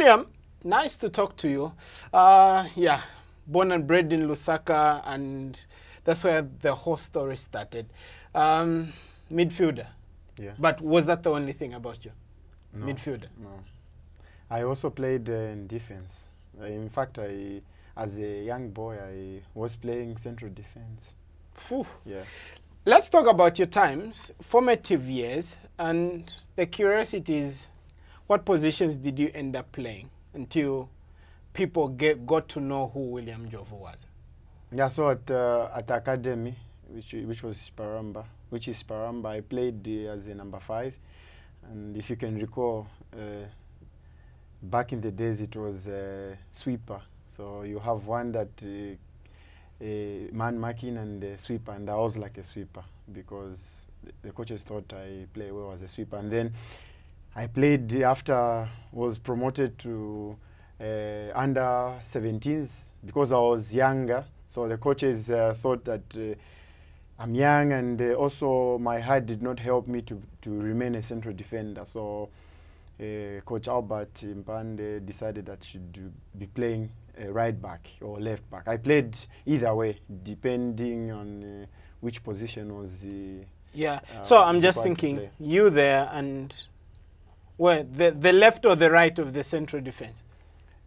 William, nice to talk to you. Yeah, born and bred in Lusaka, and that's where the whole story started. Midfielder. Yeah. But was that the only thing about you? No, Midfielder? No. I also played in defense. In fact, as a young boy, I was playing central defense. Phew. Yeah. Let's talk about your times, formative years, and the curiosity is, what positions did you end up playing until people got to know who William Njovu was? Yeah, so at academy, which was Paramba, I played as a number 5, and if you can recall, back in the days it was sweeper. So you have one that man marking and a sweeper, and I was like a sweeper because the coaches thought I play well as a sweeper. And then I played after was promoted to under 17s because I was younger. So the coaches thought that I'm young, and also my height did not help me to remain a central defender. So Coach Albert Mpande decided that I should be playing right back or left back. I played either way, depending on which position was the. Yeah. So I'm just thinking, you there, and where the left or the right of the central defense?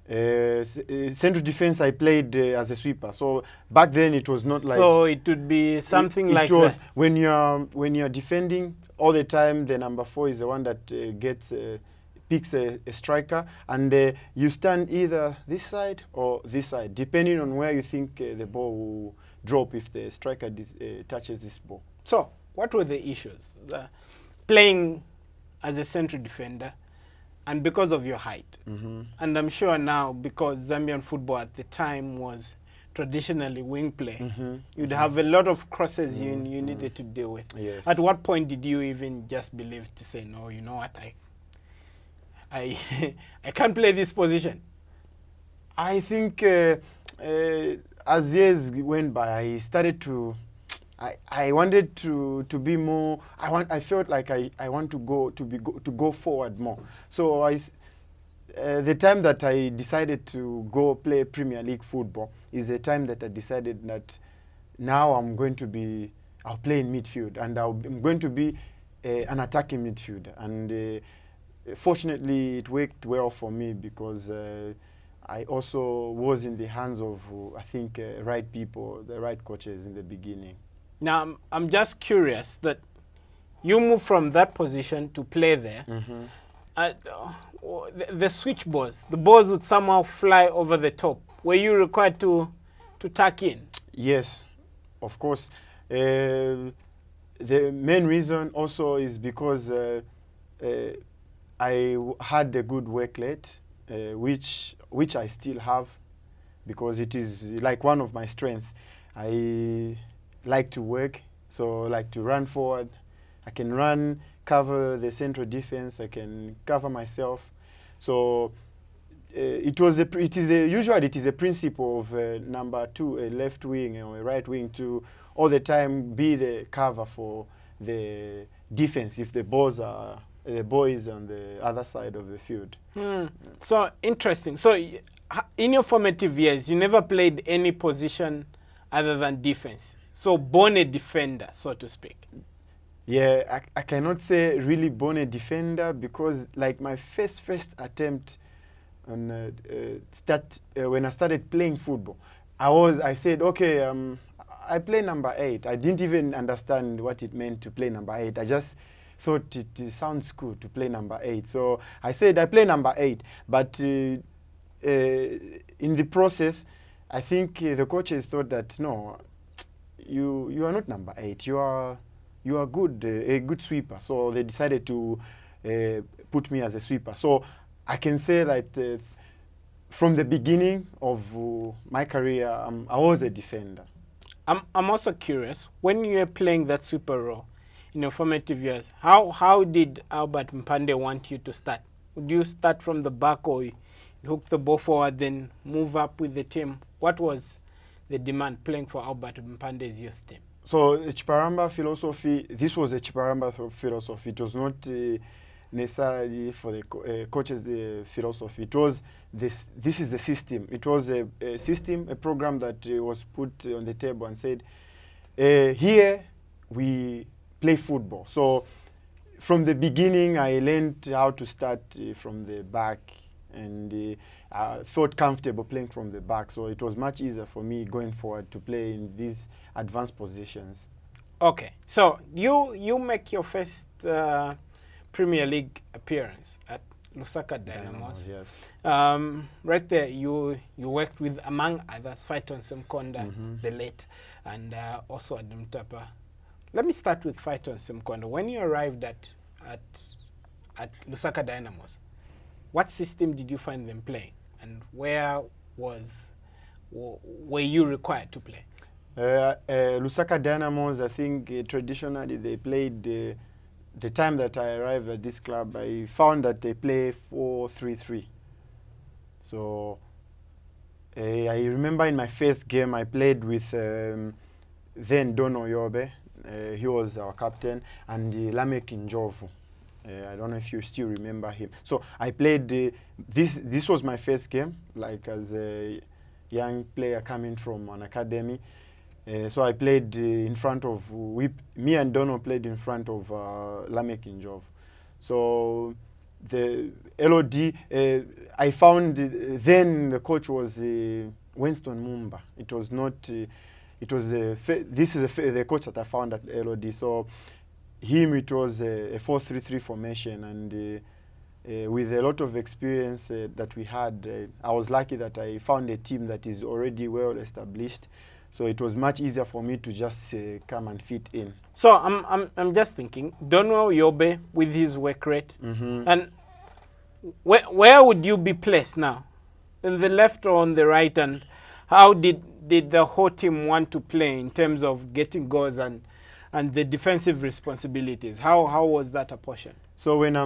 Central defense, I played as a sweeper. So back then it was not like. So it would be something like it was that. when you're defending all the time. The number 4 is the one that picks a striker, and you stand either this side or this side, depending on where you think the ball will drop if the striker touches this ball. So what were the issues? Playing as a central defender, and because of your height. And I'm sure now, because Zambian football at the time was traditionally wing play, you'd have a lot of crosses you needed to deal with. Yes. At what point did you even just believe to say, no, you know what, I can't play this position? I think as years went by, I started to, I wanted to be more. I felt like I want to go forward more. So the time that I decided to go play Premier League football is the time that I decided that now I'll play in midfield, and I'm going to be an attacking midfielder. And fortunately, it worked well for me because I also was in the hands of, I think, right people, the right coaches in the beginning. Now, I'm just curious that you moved from that position to play there. The switch balls, the balls would somehow fly over the top. Were you required to tuck in? Yes, of course. The main reason also is because I had a good work rate, which I still have, because it is like one of my strengths. I like to work, so like to run forward. I can run, cover the central defense. I can cover myself. So usually it is a principle of number 2, a left wing or a right wing, to all the time be the cover for the defense if the balls are the boys on the other side of the field. So interesting. So in your formative years, you never played any position other than defense. So born a defender, so to speak. Yeah, I cannot say really born a defender, because like my first attempt on when I started playing football, I said, okay, I play number 8. I didn't even understand what it meant to play number 8. I just thought it sounds cool to play number 8. So I said I play number 8. But in the process, I think the coaches thought that, no, you are not number 8. You are good, a good sweeper. So they decided to put me as a sweeper. So I can say that from the beginning of my career, I was a defender. I'm also curious, when you were playing that sweeper role in your formative years, how did Albert Mpande want you to start? Would you start from the back, or you hook the ball forward, then move up with the team? What was the demand playing for Albert Mpande's youth team? So Chiparamba philosophy, this was a Chiparamba philosophy. It was not necessarily for the coach's philosophy. It was this is the system. It was a system, a program that was put on the table and said, here we play football. So from the beginning, I learned how to start from the back, and I felt comfortable playing from the back. So it was much easier for me going forward to play in these advanced positions. Okay, so you make your first Premier League appearance at Lusaka Dynamos. Yes. Right there, you worked with, among others, Phyton Simkonda, the late, and also Adam Tapa. Let me start with Phyton Simkonda. When you arrived at Lusaka Dynamos, what system did you find them playing, and where were you required to play? Lusaka Dynamos, I think traditionally they played, the time that I arrived at this club, I found that they play 4-3-3. So I remember in my first game I played with then Dono Yobe, he was our captain, and Njovu. I don't know if you still remember him. So I played, this was my first game, like as a young player coming from an academy. So I played in front of, me and Dono played in front of Njovu. So the LOD, I found then the coach was Winston Mumba. It was not, it was, this is the coach that I found at LOD. So him, it was a 4-3-3 formation, and with a lot of experience that we had, I was lucky that I found a team that is already well established. So it was much easier for me to just come and fit in. So I'm just thinking, Donwell Yobe with his work rate, and where would you be placed now? In the left or on the right? And how did the whole team want to play in terms of getting goals and the defensive responsibilities? How was that apportioned? So when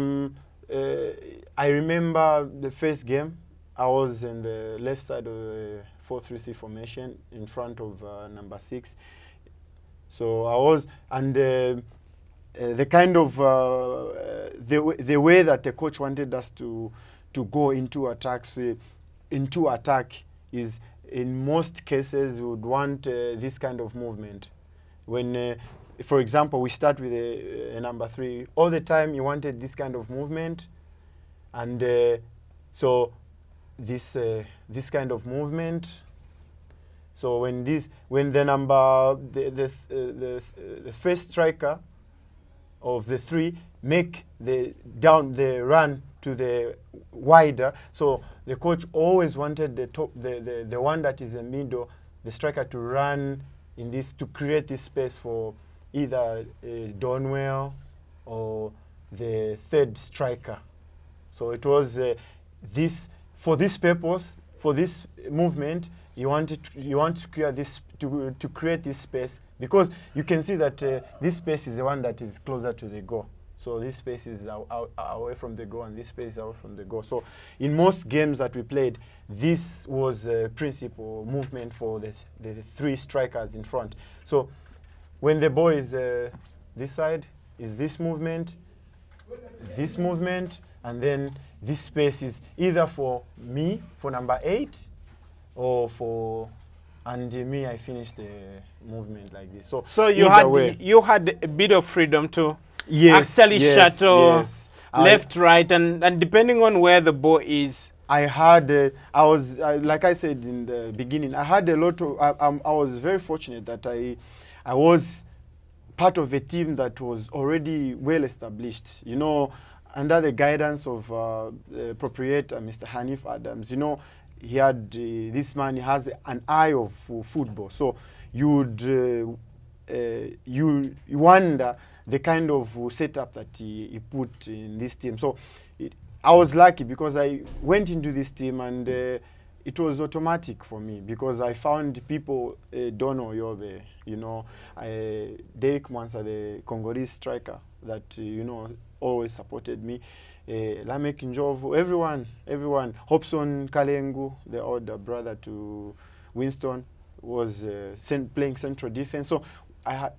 I remember the first game, I was in the left side of the 4-3-3 formation in front of number 6. So I was, and the kind of the way that the coach wanted us to go into attacks, is in most cases we would want this kind of movement. When, for example, we start with a number 3, all the time he wanted this kind of movement, and so this kind of movement. So when the first striker of the 3 make the run to the wider, so the coach always wanted the one that is in the middle, the striker, to run in this, to create this space for either Donwell or the third striker. So it was this, for this purpose, for this movement, you want to create this, to create this space, because you can see that this space is the one that is closer to the goal. So this space is away from the goal, and this space is away from the goal. So in most games that we played, this was a principal movement for the 3 strikers in front. So when the ball is this side, is this movement, and then this space is either for me, for number 8, or for, and me, I finished the movement like this. So you had a bit of freedom to actually shuttle left, right, and depending on where the ball is. I had, I was, like I said in the beginning, I had a lot of, I was very fortunate that I was part of a team that was already well established, you know, under the guidance of proprietor, Mr. Hanif Adams. You know, he had, this man has an eye of football. So you would, you wonder the kind of setup that he put in this team. So I was lucky because I went into this team, and it was automatic for me because I found people, Dono Yobe, you know, Derek Mwansa, the Congolese striker that, you know, always supported me. Njovu, everyone. Hobson Kalengu, the older brother to Winston, was playing central defense. So I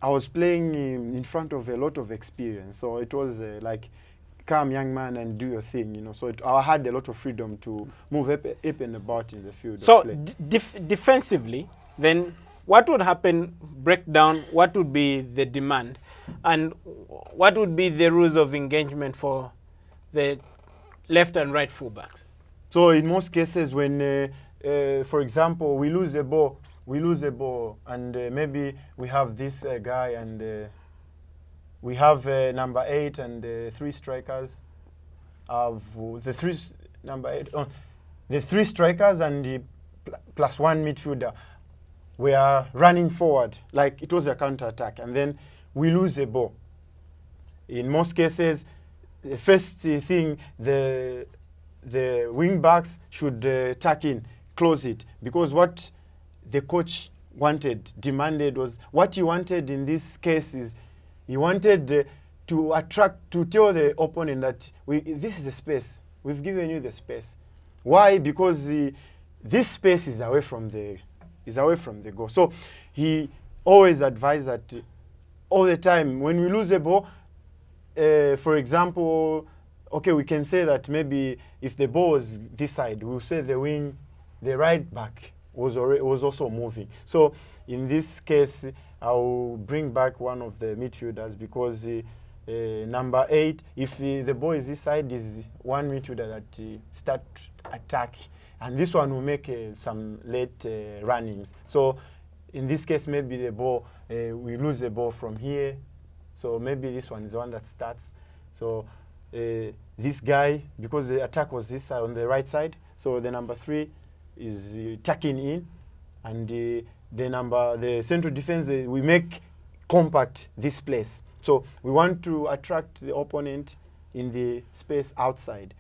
was playing in front of a lot of experience. So it was like come young man and do your thing, you know. So I had a lot of freedom to move up and about in the field. So of play. defensively, then what would happen, breakdown, what would be the demand, and what would be the rules of engagement for the left and right fullbacks? So in most cases when, for example, we lose a ball, and maybe we have this guy and we have number 8 and 3 strikers. The three strikers and the plus 1 midfielder. We are running forward like it was a counter-attack, and then we lose the ball. In most cases, the first thing the wing backs should tuck in, close it, because what the coach demanded was, what he wanted in this case is, he wanted to tell the opponent that this is the space. We've given you the space. Why? Because this space is away from the goal. So he always advised that all the time when we lose a ball, for example, okay, we can say that maybe if the ball was this side, we'll say the right back was also moving. So in this case, I'll bring back one of the midfielders, because number 8, if the ball is this side, is one midfielder that start attack, and this one will make some late runnings. So in this case, maybe the ball, we lose the ball from here, so maybe this one is the one that starts. So this guy, because the attack was this side on the right side, so the number 3 is tucking in, and the central defense, we make compact this place. So we want to attract the opponent in the space outside,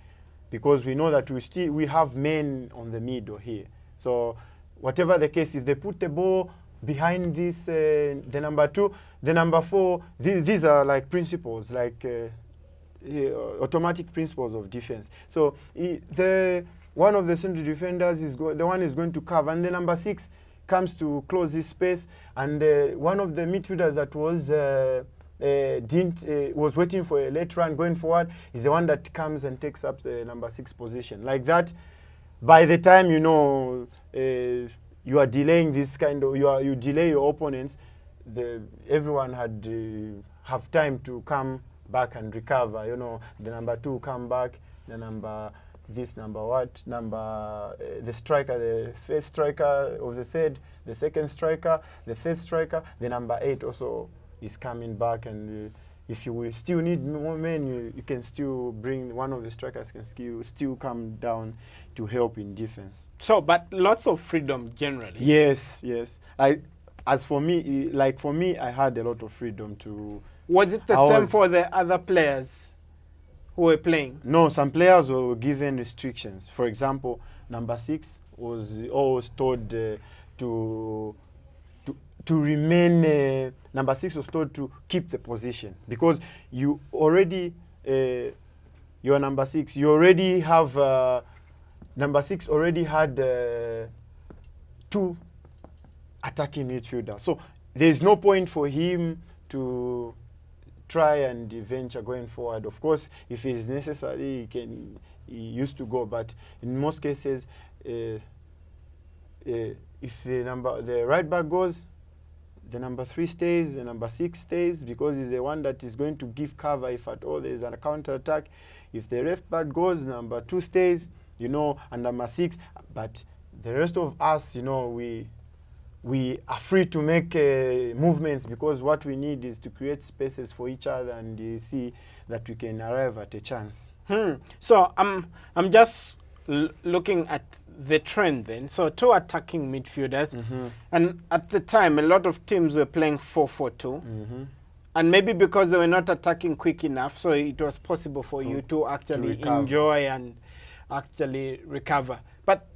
because we know that we have men on the middle here. So whatever the case, if they put the ball behind this, the number 2, the number 4, these are like principles, like automatic principles of defense. So one of the central defenders is the one is going to cover, and the number 6 comes to close this space, and one of the midfielders that was waiting for a late run going forward is the one that comes and takes up the number 6 position. Like that, by the time you are delaying this kind of, you delay your opponents, everyone had have time to come back and recover. You know, the number 2 come back, the striker, the first striker of the third, the second striker, the third striker, the number 8 also is coming back, and if you will still need more men, you can still bring one of the strikers, can still come down to help in defense. So, but lots of freedom generally. Yes. For me, I had a lot of freedom to. Was it the same for the other players who were playing? No, some players were given restrictions. For example, number 6 was always told to remain. Number 6 was told to keep the position, because you already you are number 6. You already have number 6 already had 2 attacking midfielders. So there is no point for him to try and venture going forward. Of course, if it's necessary, he used to go, but in most cases, if the right back goes, the number 3 stays, the number 6 stays, because he's the one that is going to give cover if at all there is a counter attack. If the left back goes, number 2 stays, and number 6. But the rest of us, we are free to make movements, because what we need is to create spaces for each other and see that we can arrive at a chance. So I'm just looking at the trend then. So 2 attacking midfielders, and at the time a lot of teams were playing 4-4-2, and maybe because they were not attacking quick enough, so it was possible for you to actually enjoy and actually recover. But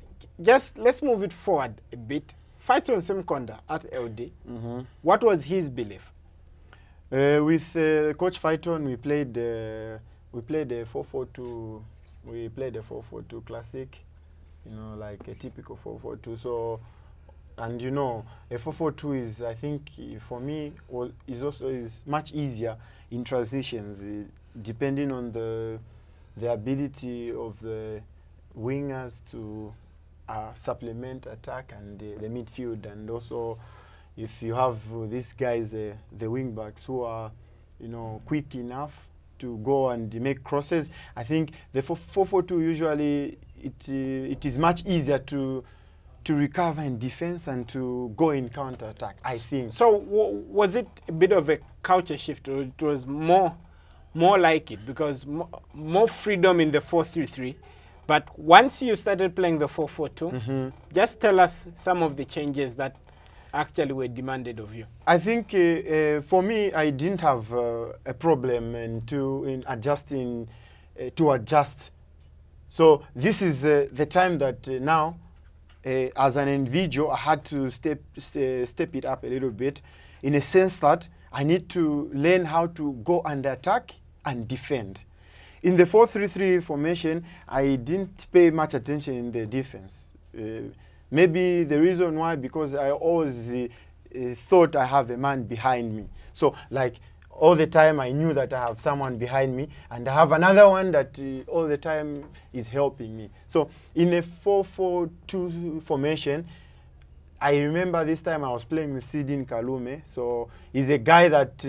just let's move it forward a bit. Phyton Simkonda at LD, what was his belief? With Coach Phyton, we played a 4-4-2. We played a 4-4-2 classic, like a typical 4-4-2. So, and a 4-4-2 is, I think, for me, is much easier in transitions. depending on the ability of the wingers to supplement attack and the midfield, and also if you have these guys, the wing backs, who are, you know, quick enough to go and make crosses. I think the 4-4-2 usually it is much easier to recover in defense and to go in counter attack, I think. So was it a bit of a culture shift, or it was more like it, because more freedom in the 4-3-3? But once you started playing the 4-4-2, just tell us some of the changes that actually were demanded of you. I think for me, I didn't have a problem in adjusting to adjust. So this is the time that now, as an individual, I had to step it up a little bit, in a sense that I need to learn how to go and attack and defend. In the 4-3-3 formation, I didn't pay much attention in the defense. Maybe the reason why, because I always thought I have a man behind me. So like all the time I knew that I have someone behind me, and I have another one that all the time is helping me. So in a 4-4-2 formation, I remember this time I was playing with Sidin Kalume. So he's a guy that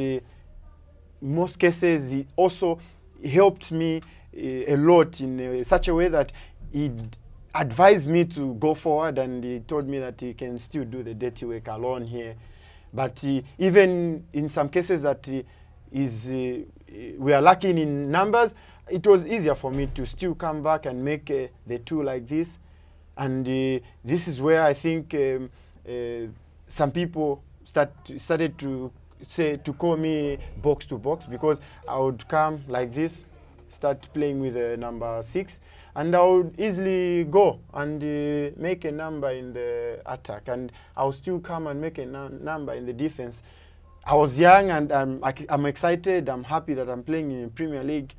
most cases he also helped me a lot in such a way that he advised me to go forward, and he told me that he can still do the dirty work alone here. But even in some cases that we are lacking in numbers, it was easier for me to still come back and make the two like this. And this is where I think some people started to call me box to box, because I would come like this, start playing with number 6, and I would easily go and make a number in the attack, and I would still come and make a number in the defense. I was young, and I'm excited. I'm happy that I'm playing in a Premier League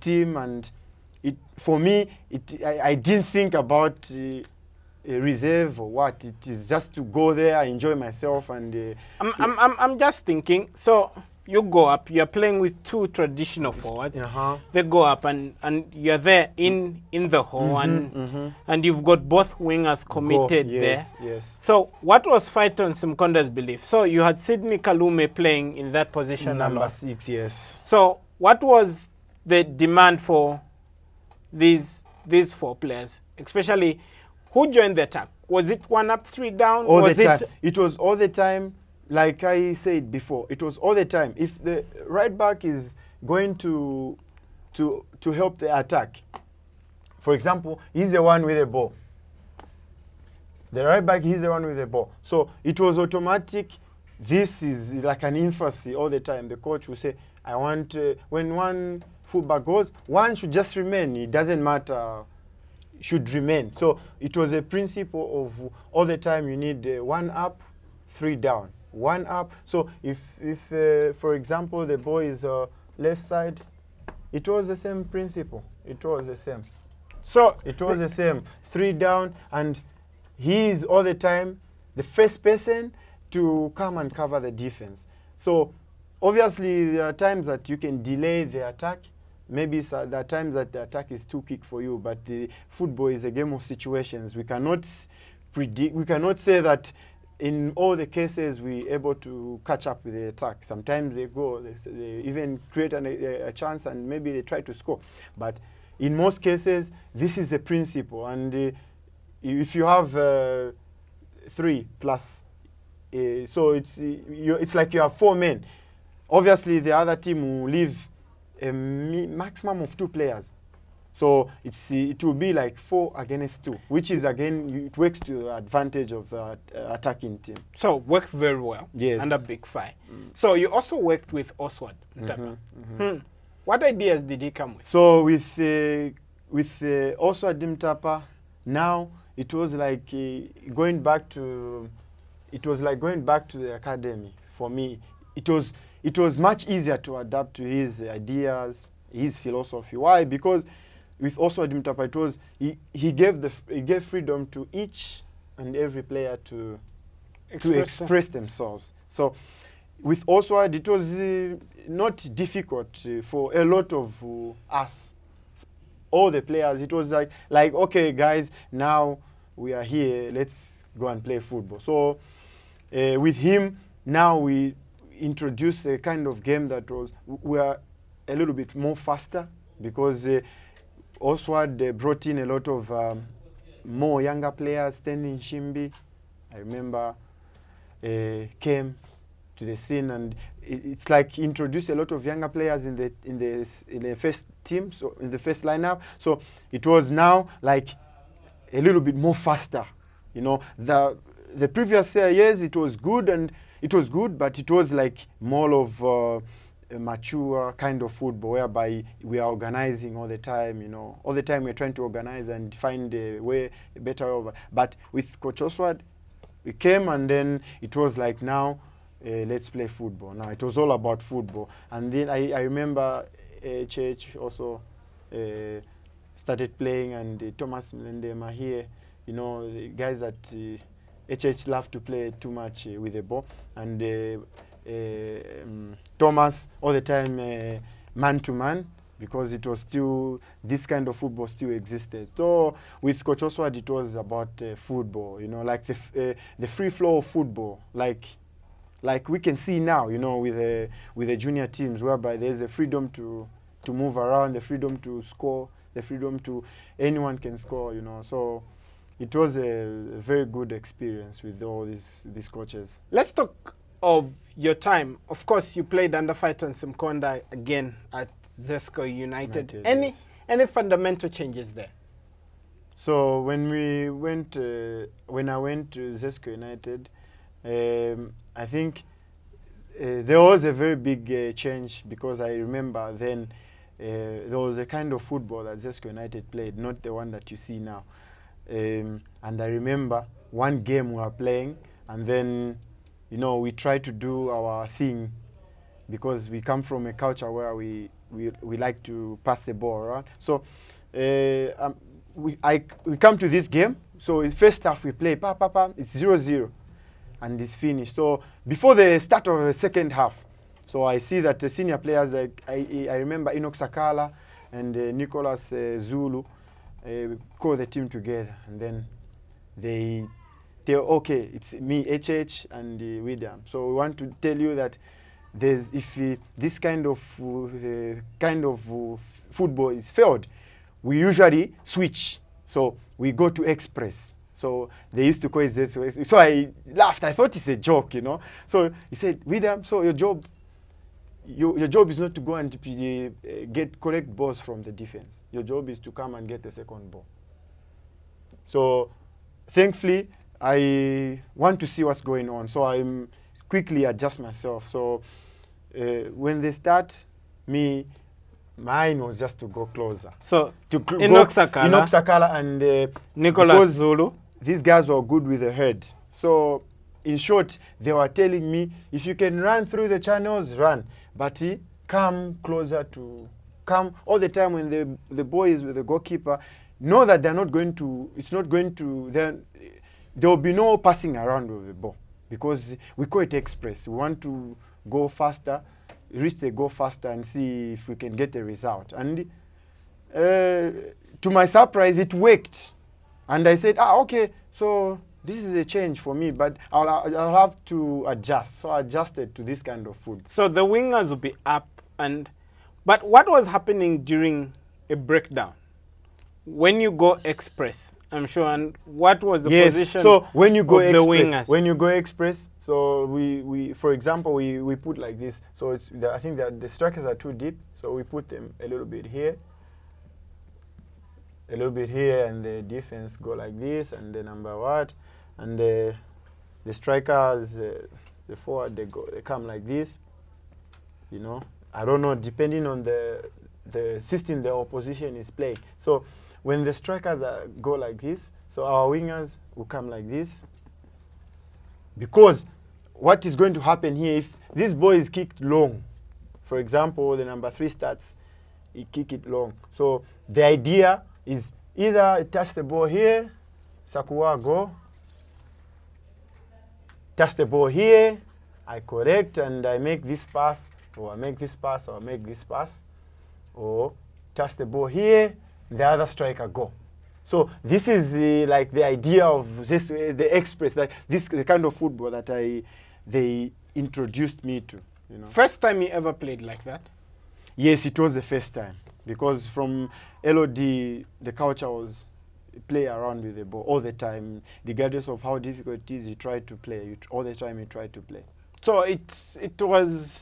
team, and for me, I didn't think about reserve or what. It is just to go there, enjoy myself, and I'm just thinking. So you go up, you're playing with two traditional forwards. They go up, and you're there in the hole, and you've got both wingers committed there. Yes. So what was Fighton Simkonda's belief? So you had Sidney Kalume playing in that position, number 6, yes. So what was the demand for these 4 players, especially who joined the attack? Was it 1 up, 3 down? All the time. It was all the time. Like I said before, it was all the time. If the right back is going to help the attack, for example, he's the one with the ball. The right back, he's the one with the ball. So it was automatic. This is like an emphasis all the time. The coach will say, I want, when one fullback goes, one should just remain. It doesn't matter, should remain. So it was a principle of all the time you need 1 up, 3 down. 1 up. So if for example, the ball is left side, it was the same principle. It was the same. So it was the same. 3 down, and he is all the time the first person to come and cover the defense. So obviously there are times that you can delay the attack. Maybe there are times that the attack is too quick for you, but the football is a game of situations. We cannot predict. We cannot say that in all the cases we're able to catch up with the attack. Sometimes they even create a chance, and maybe they try to score. But in most cases, this is the principle. And if you have 3 plus, so it's like you have 4 men. Obviously, the other team will leave a maximum of 2 players. So it will be like 4 against 2, which is, again, it works to the advantage of the attacking team. So worked very well. Yes. Under Big Five. So you also worked with Oswald Mtapa. What ideas did he come with? So with Oswald Mtapa, now it was like going back to the academy for me. It was much easier to adapt to his ideas, his philosophy. Why? Because with Oswald Mtapa, it was he gave freedom to each and every player to express themselves. So with Oswald, it was not difficult for a lot of us, all the players. It was like, okay, guys, now we are here. Let's go and play football. So with him, now we introduced a kind of game that was, we are a little bit more faster, because Oswald brought in a lot of more younger players. Stanley Shimbi, I remember, came to the scene, and it's like introduced a lot of younger players in the first team, so in the first lineup. So it was now like a little bit more faster. You know, the previous years it was good, but it was like more of a mature kind of football, whereby we are organizing all the time. You know, all the time we're trying to organize and find a way, a better over. But with Coach Oswald, we came, and then it was like, now let's play football. Now it was all about football. And then I remember HH also started playing, and Thomas Mlendema here, you know, the guys that HH love to play too much with the ball, and Thomas all the time man to man, because it was still, this kind of football still existed. So with Coach Oswald, it was about football, you know, like the free flow of football, like we can see now, you know, with the junior teams, whereby there's a freedom to move around, the freedom to score, the freedom to, anyone can score, you know. So it was a very good experience with all these coaches. Let's talk of your time. Of course, you played under Fighter and Simkonda again at Zesco United. Any fundamental changes there? So when I went to Zesco United, I think there was a very big change, because I remember then there was a kind of football that Zesco United played, not the one that you see now. And I remember one game we were playing, and then, you know, we tried to do our thing, because we come from a culture where we like to pass the ball around. So we come to this game. So in first half we play, it's 0-0, and it's finished. So before the start of the second half, so I see that the senior players, like I remember Enoch Sakala and Nicholas Zulu, call the team together, and then they're okay, it's me, HH, and William. So we want to tell you that there's, if this kind of football is failed, we usually switch. So we go to express. So they used to call it this way. So I laughed. I thought it's a joke, you know. So he said, William, so your job is not to go and get correct balls from the defense. Your job is to come and get the second ball. So thankfully, I want to see what's going on. So I'm quickly adjust myself. So when they start, mine was just to go closer. So Enoch Sakala and Nicholas Zulu. These guys were good with the head. So in short, they were telling me, if you can run through the channels, run. But come closer to, come all the time when the boy is with the goalkeeper, know that they're not going to, it's not going to, there will be no passing around with the ball, because we call it express. We want to go faster, reach the goal faster, and see if we can get a result. And to my surprise, it worked. And I said, okay, so this is a change for me, but I'll have to adjust. So I adjusted to this kind of food. So the wingers will be up, but what was happening during a breakdown? When you go express, I'm sure, and what was the position so when you go of the wingers? When you go express, so we for example, we put like this. So it's I think that the strikers are too deep, so we put them a little bit here, and the defense go like this, and the number what, and the strikers, the forward, they come like this. You know, I don't know, depending on the system the opposition is playing. So when the strikers go like this, so our wingers will come like this. Because what is going to happen here, if this ball is kicked long, for example, the number 3 starts, he kick it long. So the idea is either touch the ball here, Sakuwa go, touch the ball here, I correct and I make this pass, or I make this pass, or I make this pass, or touch the ball here, the other striker go. So this is like the idea of this, the express, like this, the kind of football that they introduced me to. You know. First time you ever played like that? Yes, it was the first time, because from LOD the culture was play around with the ball all the time, regardless of how difficult it is. You try to play all the time. You try to play. So it was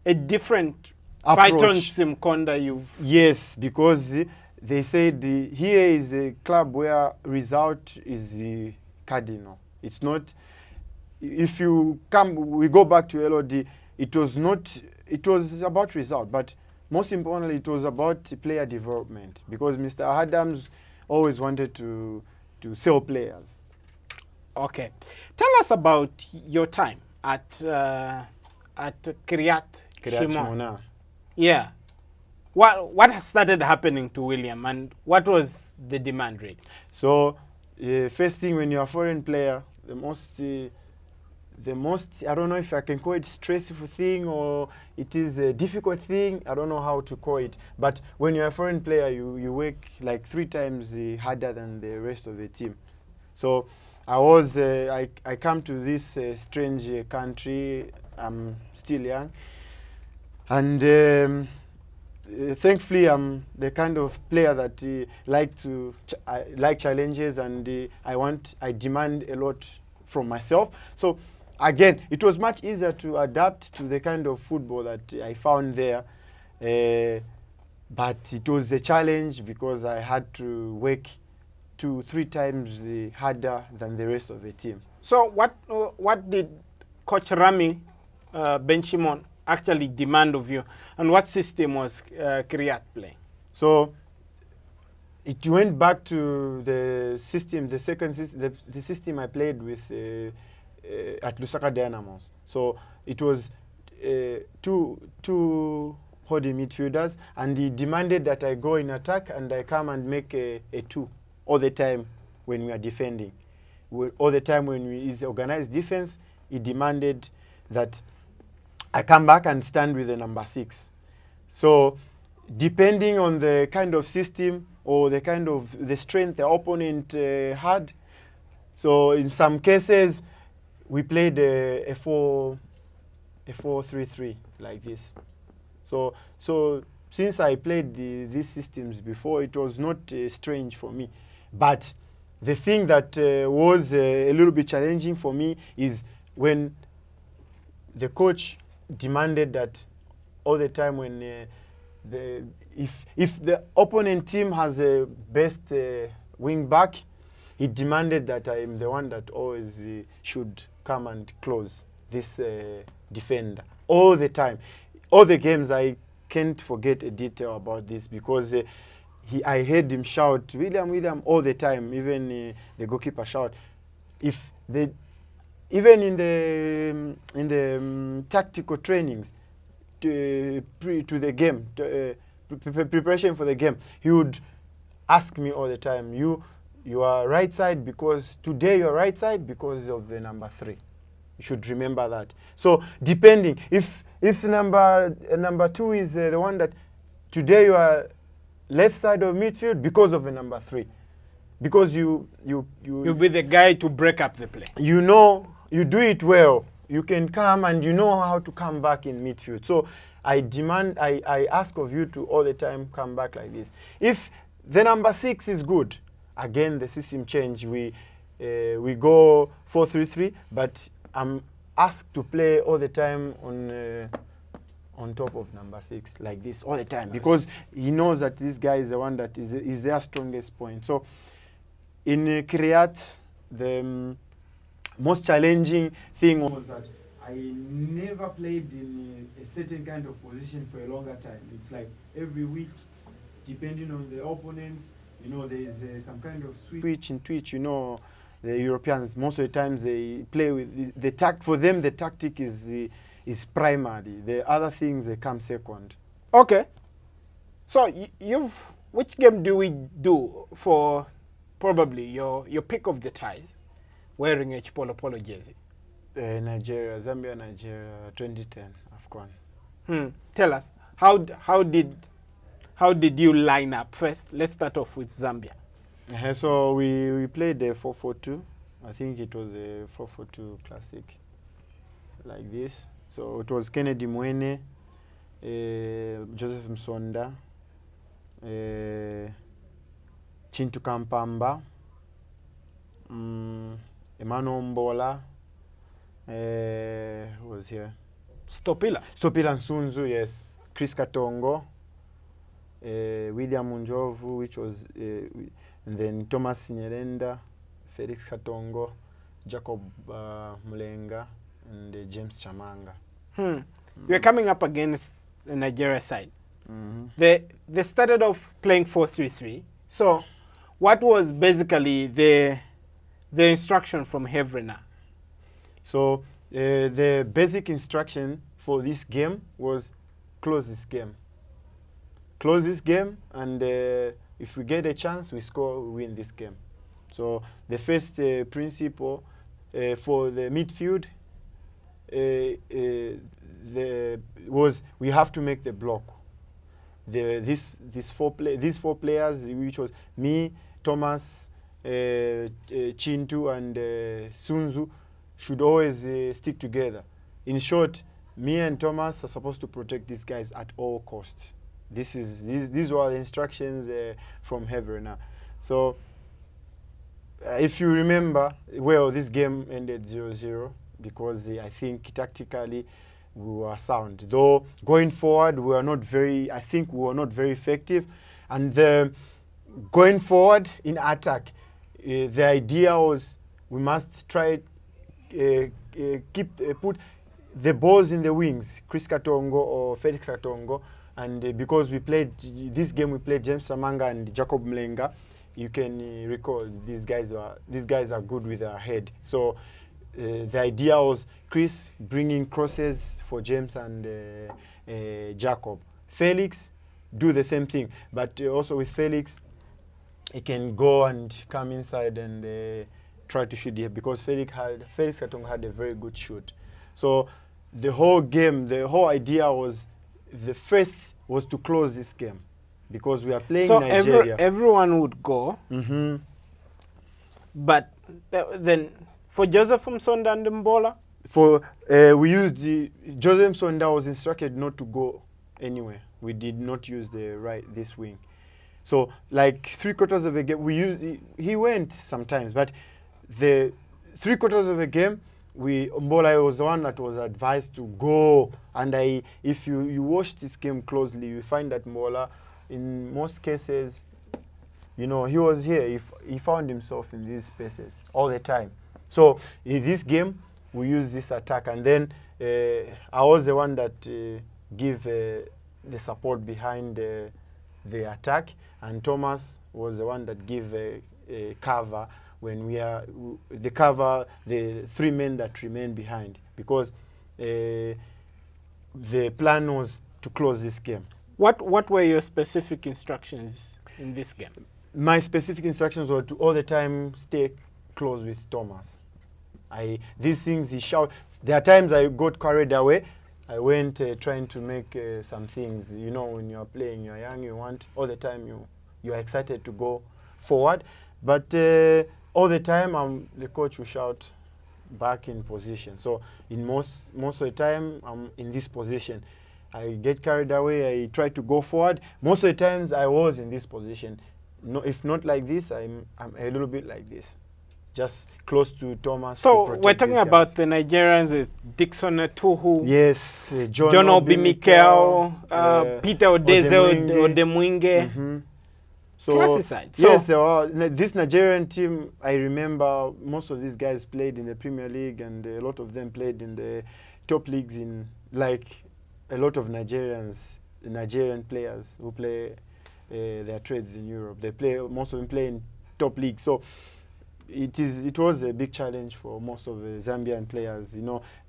a different Approach. fight on Simkonda you've... Yes, because they said here is a club where result is the cardinal. It's not, if you come, we go back to LOD, it was not, it was about result, but most importantly it was about player development, because Mr. Adams always wanted to sell players. Okay. Tell us about your time at Kiryat Shimon. Yeah. What started happening to William, and what was the demand rate? So, first thing, when you're a foreign player, the most, I don't know if I can call it stressful thing or it is a difficult thing. I don't know how to call it. But when you're a foreign player, you work like 3 times harder than the rest of the team. So I come to this strange country. I'm still young. And thankfully, I'm the kind of player that I like challenges, and I demand a lot from myself. So again, it was much easier to adapt to the kind of football that I found there. But it was a challenge because I had to work 2-3 times harder than the rest of the team. So what did Coach Rami Ben Shimon actually demand of you, and what system was Kiryat playing? So it went back to the system, the second system, the system I played with at Lusaka Dynamos. So it was two holding midfielders, and he demanded that I go in attack and I come and make a 2 all the time when we are defending. All the time when we is organized defense, he demanded that I come back and stand with the number 6. So depending on the kind of system or the kind of the strength the opponent had, so in some cases we played a 4-3-3 like this. So since I played these systems before, it was not strange for me. But the thing that was a little bit challenging for me is when the coach demanded that all the time when if the opponent team has a best wing back, he demanded that I am the one that always should come and close this defender all the time. All the games, I can't forget a detail about this, because I heard him shout, "William, William," all the time. Even the goalkeeper shout. Even in the tactical trainings to the game, preparation for the game, he would ask me all the time, "You are right side because today you are right side because of the number 3. You should remember that." So depending, if number 2 is the one that today you are left side of midfield because of the number 3, because you'll be the guy to break up the play. You know, you do it well. You can come and you know how to come back in midfield. So I ask of you to all the time come back like this. If the number 6 is good, again the system change. We go 4-3-3, but I'm asked to play all the time on top of number 6 like this all the time, because he knows that this guy is the one that is their strongest point. So in Kiryat, the most challenging thing was that I never played in a certain kind of position for a longer time. It's like every week, depending on the opponents, you know, there is some kind of switch in twitch. You know, the Europeans, most of the times they play with the for them, the tactic is primary. The other things, they come second. Okay. So which game do we do for probably your pick of the ties wearing a Polo Polo jersey? Nigeria, Zambia, Nigeria, 2010, AFCON. Tell us, how did you line up? First, let's start off with Zambia. So we played the 4-4-2. I think it was a 4-4-2 classic, like this. So it was Kennedy Mwene, Joseph Msonda, Chintu Kampamba, Emmanuel Mbola, who was here? Stopila Nsunzu, yes. Chris Katongo, William Njovu, which was, and then Thomas Nyerenda, Felix Katongo, Jacob Mulenga, and James Chamanga. You're coming up against the Nigeria side. They started off playing 4-3-3. So what was basically the instruction from Hevrena? So the basic instruction for this game was close this game. Close this game, and if we get a chance, we score, we win this game. So the first principle for the midfield was we have to make the block. These four players, which was me, Thomas, Chintu, and Sunzu, should always stick together. In short, me and Thomas are supposed to protect these guys at all costs. These were the instructions from Hevrena. So if you remember, well, this game ended 0-0 because I think tactically we were sound. Though going forward, we were not very effective. And going forward in attack, the idea was we must try put the balls in the wings, Chris Katongo or Felix Katongo, and because we played this game, we played James Samanga and Jacob Mlenga. You can recall these guys are good with their head. So the idea was Chris bringing crosses for James and Jacob. Felix do the same thing, but also with Felix, he can go and come inside and try to shoot here because Felix Katongo had a very good shoot. So the whole game, the whole idea was, the first was to close this game because we are playing Nigeria. So everyone would go, but then for Joseph Msonda and Mbola? We used Joseph Msonda was instructed not to go anywhere. We did not use this wing. So like 3/4 of the game, he went sometimes, but the 3/4 of the game, Mbola was the one that was advised to go. And if you watch this game closely, you find that Mbola, in most cases, he was here. He found himself in these spaces all the time. So in this game, we use this attack, and then I was the one that give the support behind the attack, and Thomas was the one that give cover when the three men that remain behind, because the plan was to close this game. What were your specific instructions in this game? My specific instructions were to all the time stay close with Thomas. These things he shout. There are times I got carried away. I went trying to make some things. When you are playing, you are young, you want all the time you are excited to go forward, but all the time the coach will shout back in position. So in most of the time I'm in this position. I get carried away. I try to go forward. Most of the times I was in this position. No, if not like this, I'm a little bit like this, just close to Thomas. So we're talking about the Nigerians with Dixon Tuhu, yes, John Obi Mikel, Peter Odemwinge. So classified. Yes, there are. This Nigerian team, I remember most of these guys played in the Premier League, and a lot of them played in the top leagues, in like a lot of Nigerian players who play their trades in Europe. Most of them play in top leagues. So it was a big challenge for most of the Zambian players.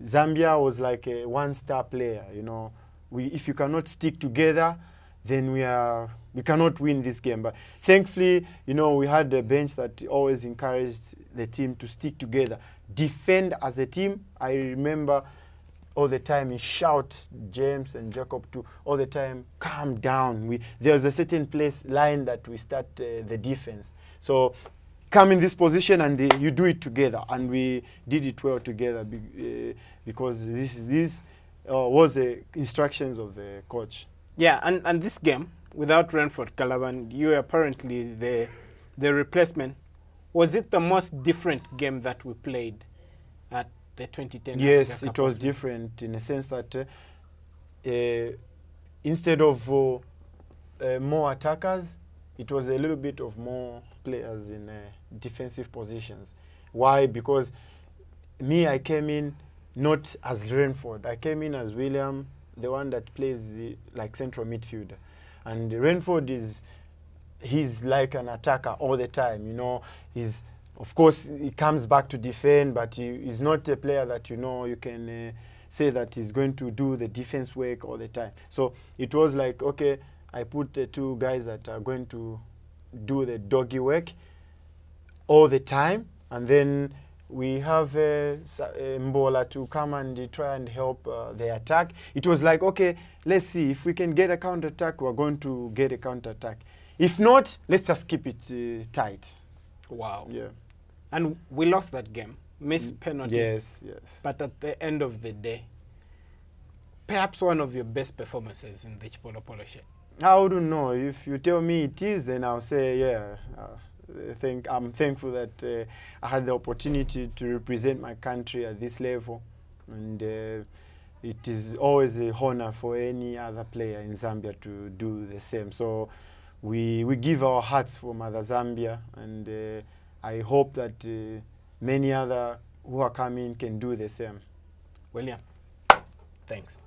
Zambia was like a one-star player. If you cannot stick together, then we cannot win this game. But thankfully, you know, we had a bench that always encouraged the team to stick together, defend as a team. I remember all the time he shout James and Jacob to all the time, calm down. There was a certain line that we start the defense. So come in this position and you do it together, and we did it well together because this was the instructions of the coach. Yeah, and this game, without Renford Calaban, you were apparently the replacement. Was it the most different game that we played at the 2010? Yes, it was different in a sense that instead of more attackers, it was a little bit of more players in defensive positions. Why? Because I came in not as Renford. I came in as William, the one that plays like central midfielder. And Renford he's like an attacker all the time. You know, of course, he comes back to defend, but he's not a player that, you know, you can say that he's going to do the defense work all the time. So it was like, okay, I put the two guys that are going to do the doggy work all the time, and then we have Mbola to come and try and help the attack. It was like, okay, let's see, if we can get a counter-attack, we're going to get a counter-attack. If not, let's just keep it tight. Wow. Yeah. And we lost that game. Missed penalty. Yes, yes. But at the end of the day, perhaps one of your best performances in the Chipolo Polo shirt. I wouldn't know. If you tell me it is, then I'll say, yeah. I'm thankful that I had the opportunity to represent my country at this level. And it is always a honor for any other player in Zambia to do the same. So we give our hearts for Mother Zambia, and I hope that many other who are coming can do the same. William, thanks.